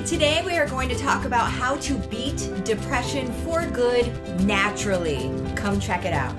Today we are going to talk about how to beat depression for good naturally. Come check it out.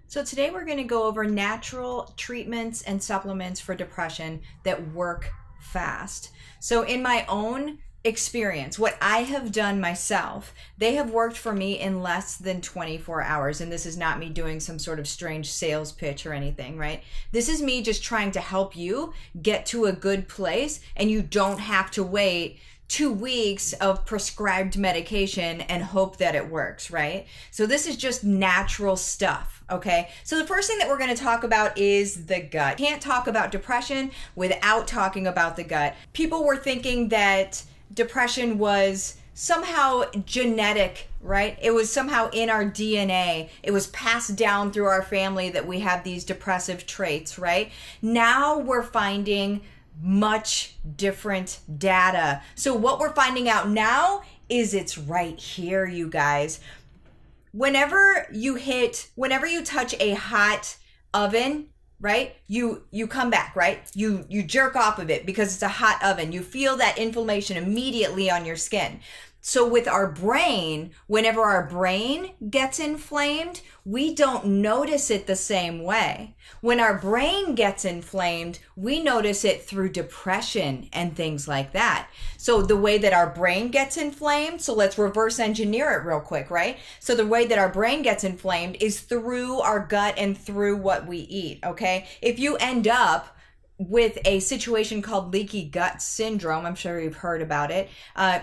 So today we're going to go over natural treatments and supplements for depression that work fast. So in my own experience, what I have done myself, they have worked for me in less than 24 hours. And this is not me doing some sort of strange sales pitch or anything, right? This is me just trying to help you get to a good place, and you don't have to wait 2 weeks of prescribed medication and hope that it works, right? So this is just natural stuff, okay? So the first thing that we're gonna talk about is the gut. Can't talk about depression without talking about the gut. People were thinking that depression was somehow genetic, right? It was somehow in our DNA. It was passed down through our family that we have these depressive traits, right? Now we're finding much different data. So what we're finding out now is it's right here, you guys. Whenever you touch a hot oven, right? You come back, right? You jerk off of it because it's a hot oven. You feel that inflammation immediately on your skin. So with our brain, whenever our brain gets inflamed, we don't notice it the same way. When our brain gets inflamed, we notice it through depression and things like that. So the way that our brain gets inflamed, so let's reverse engineer it real quick, right? So the way that our brain gets inflamed is through our gut and through what we eat, okay? If you end up with a situation called leaky gut syndrome, I'm sure you've heard about it.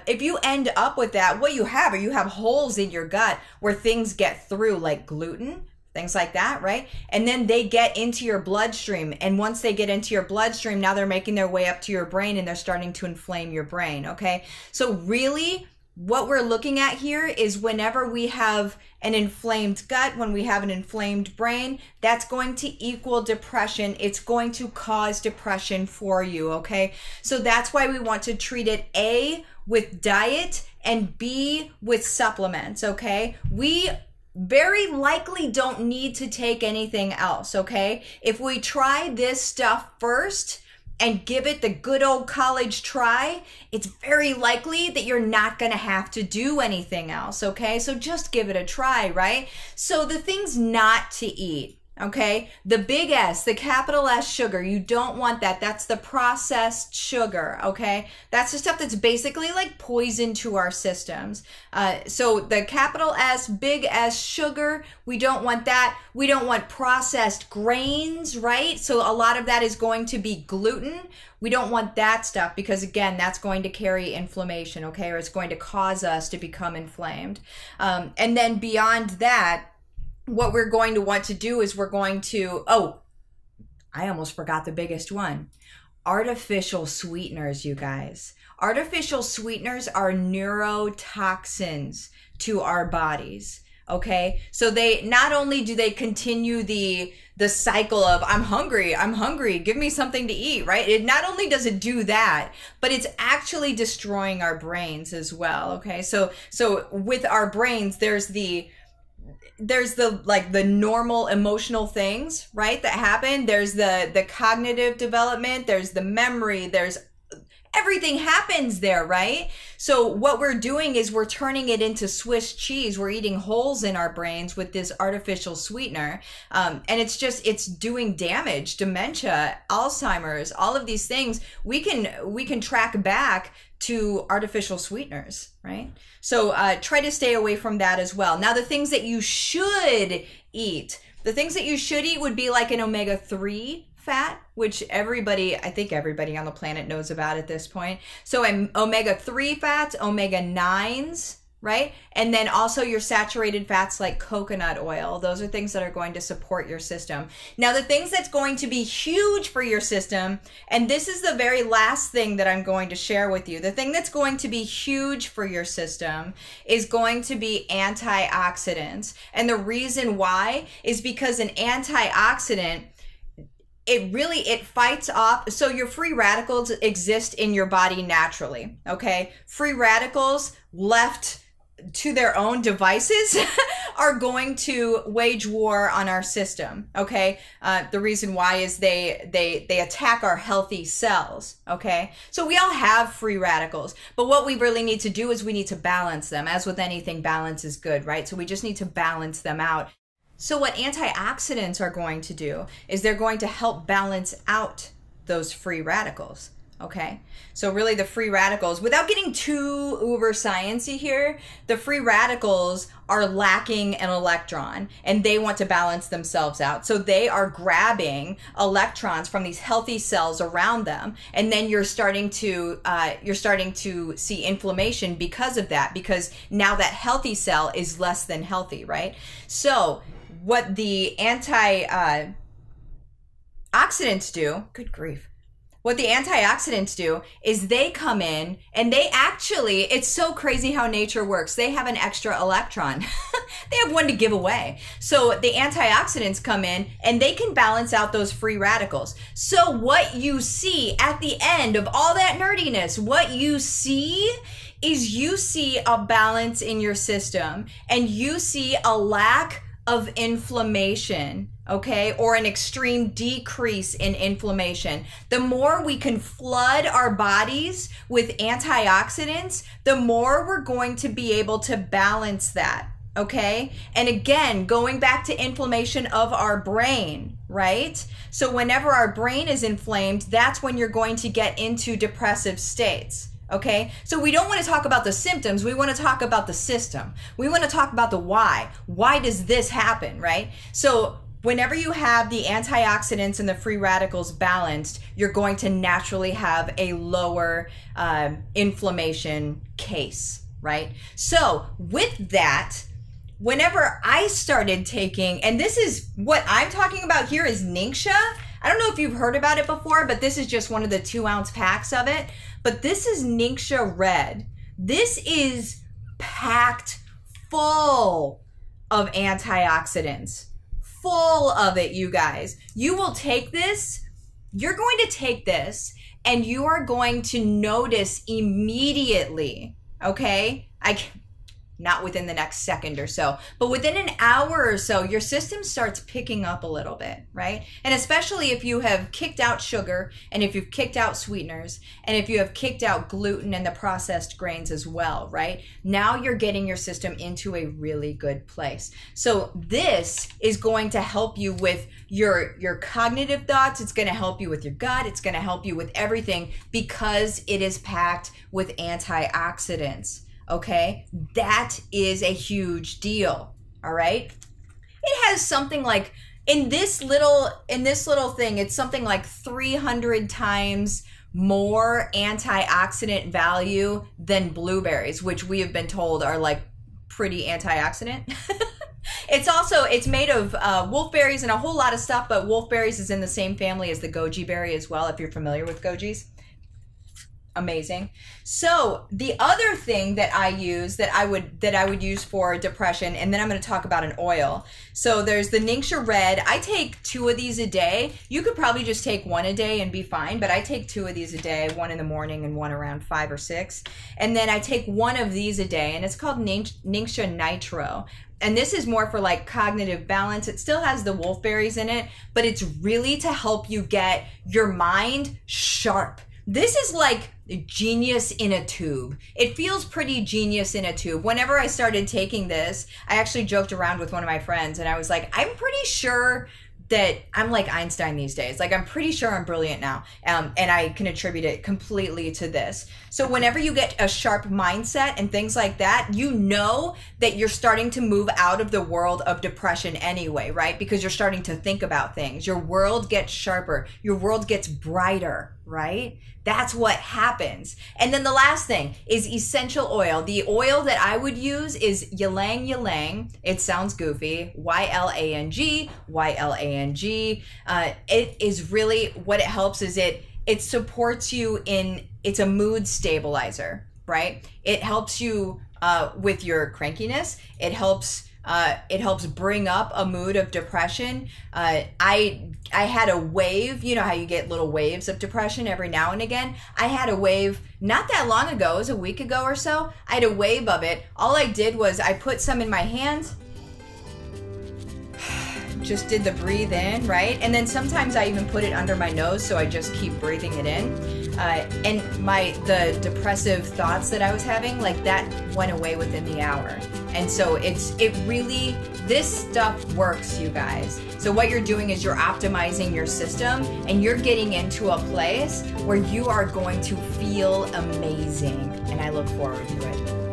If you end up with that, what you have holes in your gut where things get through, like gluten, things like that, right? And then they get into your bloodstream. And once they get into your bloodstream, now they're making their way up to your brain and they're starting to inflame your brain, okay? So really, what we're looking at here is whenever we have an inflamed gut, when we have an inflamed brain, that's going to equal depression. It's going to cause depression for you, okay? So that's why we want to treat it A, with diet, and B, with supplements, okay? We very likely don't need to take anything else, okay? If we try this stuff first and give it the good old college try, it's very likely that you're not gonna have to do anything else, okay? So just give it a try, right? So the things not to eat, okay? The big S, the capital S sugar, you don't want that. That's the processed sugar, okay? That's the stuff that's basically like poison to our systems. So the capital S, big S sugar, we don't want that. We don't want processed grains, right? So a lot of that is going to be gluten. We don't want that stuff because, again, that's going to carry inflammation, okay? Or it's going to cause us to become inflamed. And then beyond that, what we're going to want to do is we're going to, oh, I almost forgot the biggest one. Artificial sweeteners, you guys. Artificial sweeteners are neurotoxins to our bodies, okay? So they, not only do they continue the cycle of I'm hungry, give me something to eat, right? It not only does it do that, but it's actually destroying our brains as well, okay? So with our brains, there's the like the normal emotional things, right, that happen. There's the cognitive development, there's the memory, there's everything happens there, right? So what we're doing is we're turning it into Swiss cheese. We're eating holes in our brains with this artificial sweetener. And it's doing damage, dementia, Alzheimer's, all of these things we can track back to artificial sweeteners, right? So try to stay away from that as well. Now, the things that you should eat, would be like an omega-3 fat, which I think everybody on the planet knows about at this point. So omega-3 fats, omega-9s, right? And then also your saturated fats like coconut oil. Those are things that are going to support your system. Now, the things that's going to be huge for your system, and this is the very last thing that I'm going to share with you, the thing that's going to be huge for your system is going to be antioxidants. And the reason why is because an antioxidant it fights off. So your free radicals exist in your body naturally. Okay. Free radicals left to their own devices are going to wage war on our system. Okay. The reason why is they attack our healthy cells. Okay. So we all have free radicals, but what we really need to do is we need to balance them. As with anything, balance is good, right? So we just need to balance them out. So what antioxidants are going to do is they're going to help balance out those free radicals. Okay, so really the free radicals, without getting too uber sciencey here, the free radicals are lacking an electron and they want to balance themselves out. So they are grabbing electrons from these healthy cells around them. And then you're starting to see inflammation because of that, because now that healthy cell is less than healthy, right? So what the antioxidants do, good grief. What the antioxidants do is they come in and they actually, it's so crazy how nature works. They have an extra electron. They have one to give away. So the antioxidants come in and they can balance out those free radicals. So what you see at the end of all that nerdiness, what you see is you see a balance in your system and you see a lack of inflammation, okay, or an extreme decrease in inflammation. The more we can flood our bodies with antioxidants, the more we're going to be able to balance that, okay? And again, going back to inflammation of our brain, right? So whenever our brain is inflamed, that's when you're going to get into depressive states. Okay, so we don't want to talk about the symptoms. We want to talk about the system. We want to talk about the why. Why does this happen, right? So whenever you have the antioxidants and the free radicals balanced, you're going to naturally have a lower inflammation case, right? So with that, whenever I started taking, and this is what I'm talking about here is Ningxia. I don't know if you've heard about it before, but this is just one of the 2-ounce packs of it. But this is Ningxia Red. This is packed full of antioxidants. Full of it, you guys. You will take this, you're going to take this, and you are going to notice immediately, okay? Not within the next second or so, but within an hour or so, your system starts picking up a little bit, right? And especially if you have kicked out sugar and if you've kicked out sweeteners and if you have kicked out gluten and the processed grains as well, right? Now you're getting your system into a really good place. So this is going to help you with your cognitive thoughts. It's going to help you with your gut. It's going to help you with everything because it is packed with antioxidants. Okay, that is a huge deal. All right, it has something like in this little thing, it's something like 300 times more antioxidant value than blueberries, which we have been told are like pretty antioxidant. It's made of wolfberries and a whole lot of stuff, but wolfberries is in the same family as the goji berry as well, if you're familiar with gojis. Amazing. So the other thing that I use that I would use for depression, and then I'm going to talk about an oil. So there's the Ningxia Red. I take 2 of these a day. You could probably just take 1 a day and be fine, but I take 2 of these a day, 1 in the morning and 1 around 5 or 6. And then I take 1 of these a day, and it's called Ningxia Nitro. And this is more for like cognitive balance. It still has the wolfberries in it, but it's really to help you get your mind sharp. This is like genius in a tube. It feels pretty genius in a tube. Whenever I started taking this, I actually joked around with one of my friends and I was like, I'm pretty sure that I'm like Einstein these days. Like, I'm pretty sure I'm brilliant now. And I can attribute it completely to this. So whenever you get a sharp mindset and things like that, you know that you're starting to move out of the world of depression anyway, right? Because you're starting to think about things. Your world gets sharper. Your world gets brighter, right? That's what happens. And then the last thing is essential oil. The oil that I would use is Ylang Ylang. It sounds goofy. Y-L-A-N-G, Y-L-A-N-G. It is really, what it helps is it supports you in, it's a mood stabilizer, right? It helps you with your crankiness. It helps It helps bring up a mood of depression. I had a wave. You know how you get little waves of depression every now and again? I had a wave not that long ago. It was a week ago or so. I had a wave of it. All I did was I put some in my hands, just did the breathe in, right? And then sometimes I even put it under my nose, so I just keep breathing it in. And the depressive thoughts that I was having, like that went away within the hour. And so this stuff works, you guys. So what you're doing is you're optimizing your system, and you're getting into a place where you are going to feel amazing. And I look forward to it.